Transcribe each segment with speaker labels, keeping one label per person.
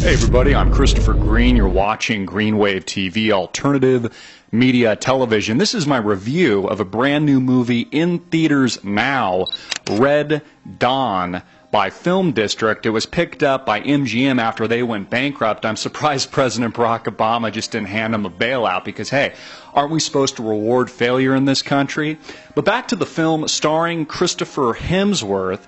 Speaker 1: Hey everybody, I'm Christopher Green. You're watching Greenwave TV, alternative media television. This is my review of a brand new movie in theaters now, Red Dawn by Film District. It was picked up by MGM after they went bankrupt. I'm surprised President Barack Obama just didn't hand them a bailout because, hey, aren't we supposed to reward failure in this country? But back to the film starring Christopher Hemsworth,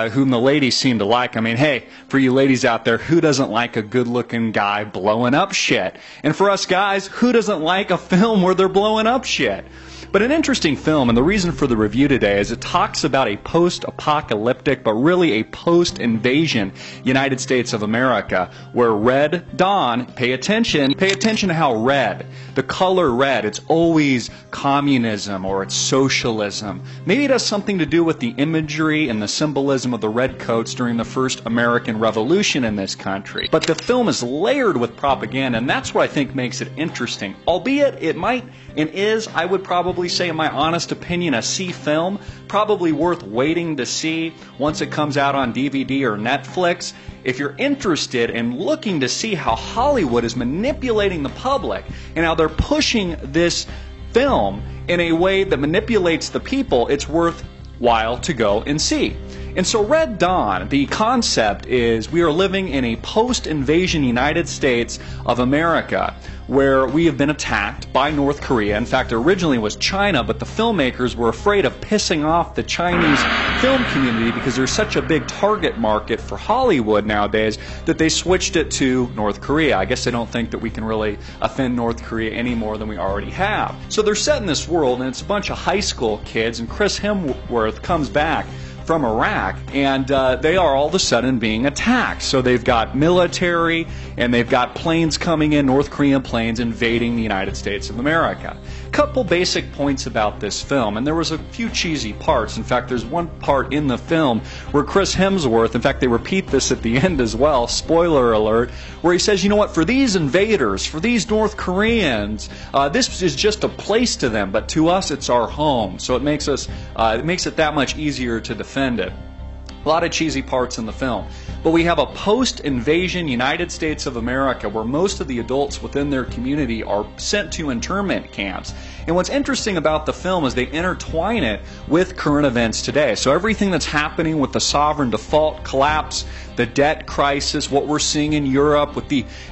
Speaker 1: whom the ladies seem to like. I mean, hey, for you ladies out there, who doesn't like a good-looking guy blowing up shit? And for us guys, who doesn't like a film where they're blowing up shit? But an interesting film, and the reason for the review today is it talks about a post-apocalyptic, but really a post-invasion United States of America, where Red Dawn, pay attention to how red, the color red, it's always communism or it's socialism. Maybe it has something to do with the imagery and the symbolism of the redcoats during the first American Revolution in this country. But the film is layered with propaganda, and that's what I think makes it interesting. Albeit it might and is, I would probably say, in my honest opinion, a C film, probably worth waiting to see once it comes out on DVD or Netflix. If you're interested in looking to see how Hollywood is manipulating the public and how they're pushing this film in a way that manipulates the people, it's worthwhile to go and see. And so Red Dawn, the concept is we are living in a post-invasion United States of America where we have been attacked by North Korea. In fact, originally it was China, but the filmmakers were afraid of pissing off the Chinese film community because there's such a big target market for Hollywood nowadays that they switched it to North Korea. I guess they don't think that we can really offend North Korea any more than we already have. So they're set in this world, and it's a bunch of high school kids, and Chris Hemsworth comes back from Iraq, and they are all of a sudden being attacked. So they've got military, and they've got planes coming in, North Korean planes invading the United States of America. Couple basic points about this film, and there was a few cheesy parts. In fact, there's one part in the film where Chris Hemsworth, in fact they repeat this at the end as well, spoiler alert, where he says, you know what, for these invaders, for these North Koreans, this is just a place to them, but to us it's our home. So it makes it that much easier to defend it. A lot of cheesy parts in the film. But we have a post-invasion United States of America where most of the adults within their community are sent to internment camps. And what's interesting about the film is they intertwine it with current events today. So everything that's happening with the sovereign default collapse, the debt crisis, what we're seeing in Europe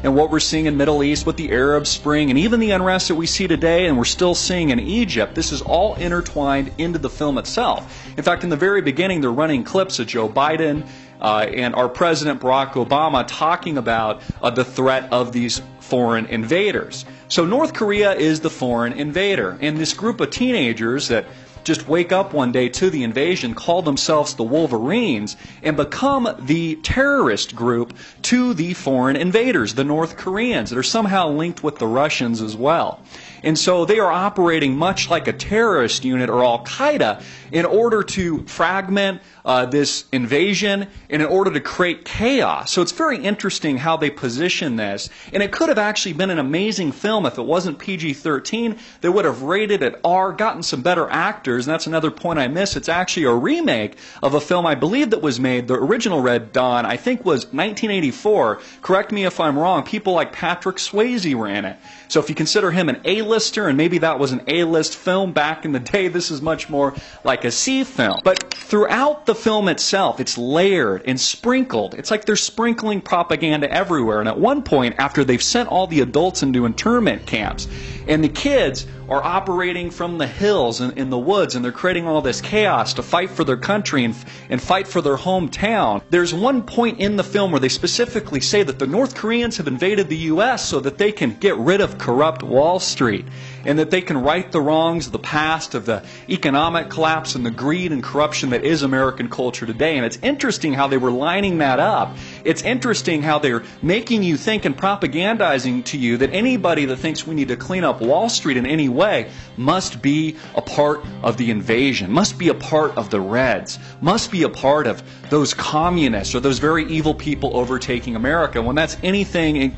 Speaker 1: and what we're seeing in Middle East with the Arab Spring, and even the unrest that we see today and we're still seeing in Egypt, this is all intertwined into the film itself. In fact, in the very beginning, they're running clips of Joe Biden and our President Barack Obama talking about the threat of these foreign invaders. So North Korea is the foreign invader, and this group of teenagers that just wake up one day to the invasion, call themselves the Wolverines, and become the terrorist group to the foreign invaders, the North Koreans, that are somehow linked with the Russians as well. And so they are operating much like a terrorist unit or Al-Qaeda in order to fragment this invasion and in order to create chaos. So it's very interesting how they position this. And it could have actually been an amazing film if it wasn't PG-13. They would have rated it R, gotten some better actors, and that's another point I missed. It's actually a remake of a film I believe that was made, the original Red Dawn, I think was 1984. Correct me if I'm wrong. People like Patrick Swayze were in it. So if you consider him an A-lister, and maybe that was an A-list film back in the day, this is much more like a C film. But throughout the film itself, it's layered and sprinkled. It's like they're sprinkling propaganda everywhere. And at one point, after they've sent all the adults into internment camps, and the kids are operating from the hills and in the woods, and they're creating all this chaos to fight for their country and fight for their hometown. There's one point in the film where they specifically say that the North Koreans have invaded the U.S. so that they can get rid of corrupt Wall Street, and that they can right the wrongs of the past, of the economic collapse and the greed and corruption that is American culture today. And it's interesting how they were lining that up. It's interesting how they're making you think and propagandizing to you that anybody that thinks we need to clean up Wall Street in any way must be a part of the invasion, must be a part of the Reds, must be a part of those communists or those very evil people overtaking America, when that's anything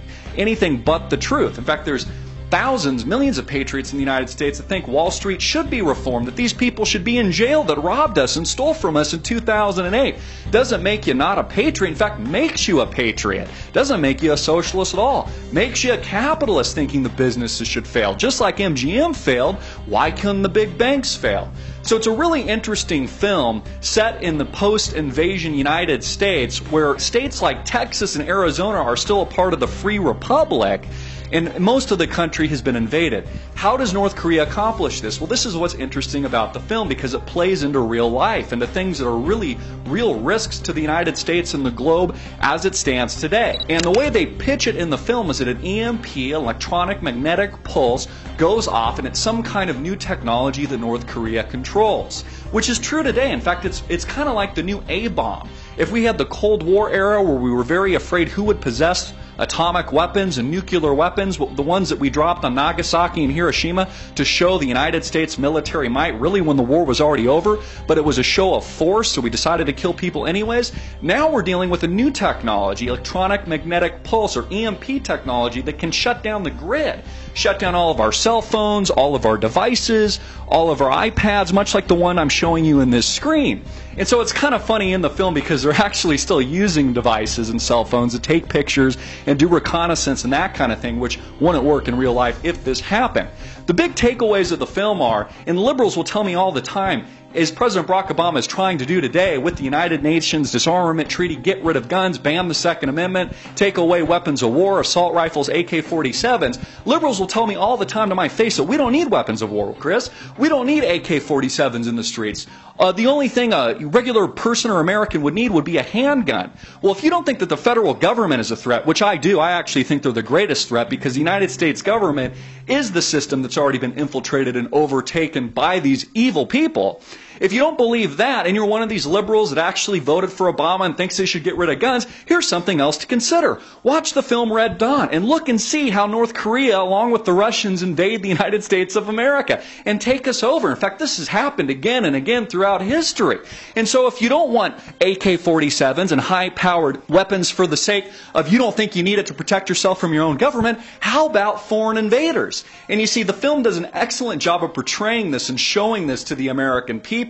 Speaker 1: but the truth. In fact, there's thousands, millions of patriots in the United States that think Wall Street should be reformed, that these people should be in jail that robbed us and stole from us in 2008. Doesn't make you not a patriot. In fact, makes you a patriot. Doesn't make you a socialist at all. Makes you a capitalist thinking the businesses should fail. Just like MGM failed, why can the big banks fail? So it's a really interesting film set in the post-invasion United States, where states like Texas and Arizona are still a part of the Free Republic, and most of the country has been invaded. How does North Korea accomplish this? Well, this is what's interesting about the film, because it plays into real life, into things that are really real risks to the United States and the globe as it stands today. And the way they pitch it in the film is that an EMP, electronic magnetic pulse, goes off, and it's some kind of new technology that North Korea controls, which is true today. In fact, it's kind of like the new A-bomb. If we had the Cold War era where we were very afraid who would possess atomic weapons and nuclear weapons, the ones that we dropped on Nagasaki and Hiroshima to show the United States military might, really when the war was already over, but it was a show of force, so we decided to kill people anyways. Now we're dealing with a new technology, electronic magnetic pulse, or EMP technology, that can shut down the grid, shut down all of our cell phones, all of our devices, all of our iPads, much like the one I'm showing you in this screen. And so it's kind of funny in the film because they're actually still using devices and cell phones to take pictures and do reconnaissance and that kind of thing, which wouldn't work in real life if this happened. The big takeaways of the film are, and liberals will tell me all the time, is President Barack Obama is trying to do today with the United Nations Disarmament Treaty, get rid of guns, ban the Second Amendment, take away weapons of war, assault rifles, AK-47s. Liberals will tell me all the time to my face that we don't need weapons of war, Chris. We don't need AK-47s in the streets. The only thing a regular person or American would need would be a handgun. Well, if you don't think that the federal government is a threat, which I do, I actually think they're the greatest threat, because the United States government is the system that's already been infiltrated and overtaken by these evil people. If you don't believe that, and you're one of these liberals that actually voted for Obama and thinks they should get rid of guns, here's something else to consider. Watch the film Red Dawn and look and see how North Korea, along with the Russians, invade the United States of America and take us over. In fact, this has happened again and again throughout history. And so if you don't want AK-47s and high-powered weapons for the sake of you don't think you need it to protect yourself from your own government, how about foreign invaders? And you see, the film does an excellent job of portraying this and showing this to the American people.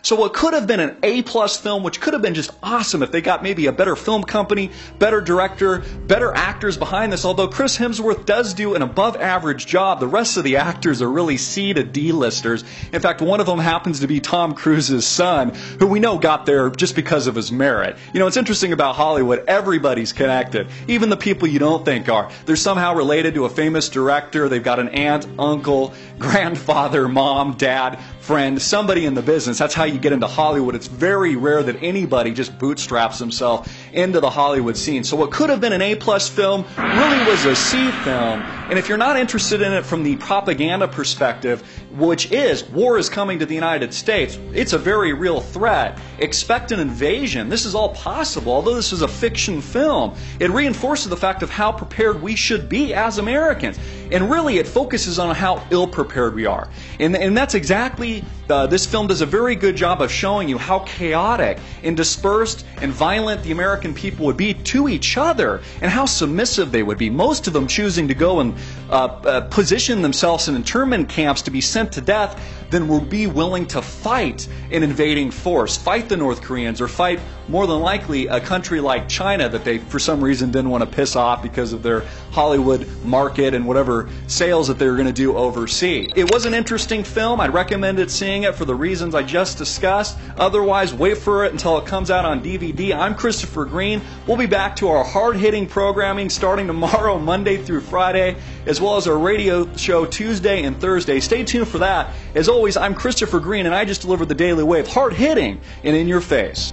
Speaker 1: So what could have been an A-plus film, which could have been just awesome if they got maybe a better film company, better director, better actors behind this, although Chris Hemsworth does do an above-average job, the rest of the actors are really C to D-listers. In fact, one of them happens to be Tom Cruise's son, who we know got there just because of his merit. You know, it's interesting about Hollywood, everybody's connected, even the people you don't think are. They're somehow related to a famous director, they've got an aunt, uncle, grandfather, mom, dad, friend, somebody in the business. That's how you get into Hollywood. It's very rare that anybody just bootstraps himself into the Hollywood scene. So what could have been an A-plus film really was a C film. And if you're not interested in it from the propaganda perspective, which is war is coming to the United States, it's a very real threat. Expect an invasion. This is all possible. Although this is a fiction film, it reinforces the fact of how prepared we should be as Americans. And really, it focuses on how ill-prepared we are. And that's exactly, this film does a very good job of showing you how chaotic and dispersed and violent the American people would be to each other, and how submissive they would be. Most of them choosing to go and position themselves in internment camps to be sent to death than would be willing to fight an invading force, fight the North Koreans, or fight, more than likely, a country like China that they, for some reason, didn't want to piss off because of their Hollywood market and whatever sales that they were going to do overseas. It was an interesting film. I'd recommend seeing it for the reasons I just discussed. Otherwise, wait for it until it comes out on DVD. I'm Christopher Green. We'll be back to our hard-hitting programming starting tomorrow, Monday through Friday, as well as our radio show Tuesday and Thursday. Stay tuned for that. As always, I'm Christopher Green, and I just deliver the Daily Wave, hard-hitting and in your face.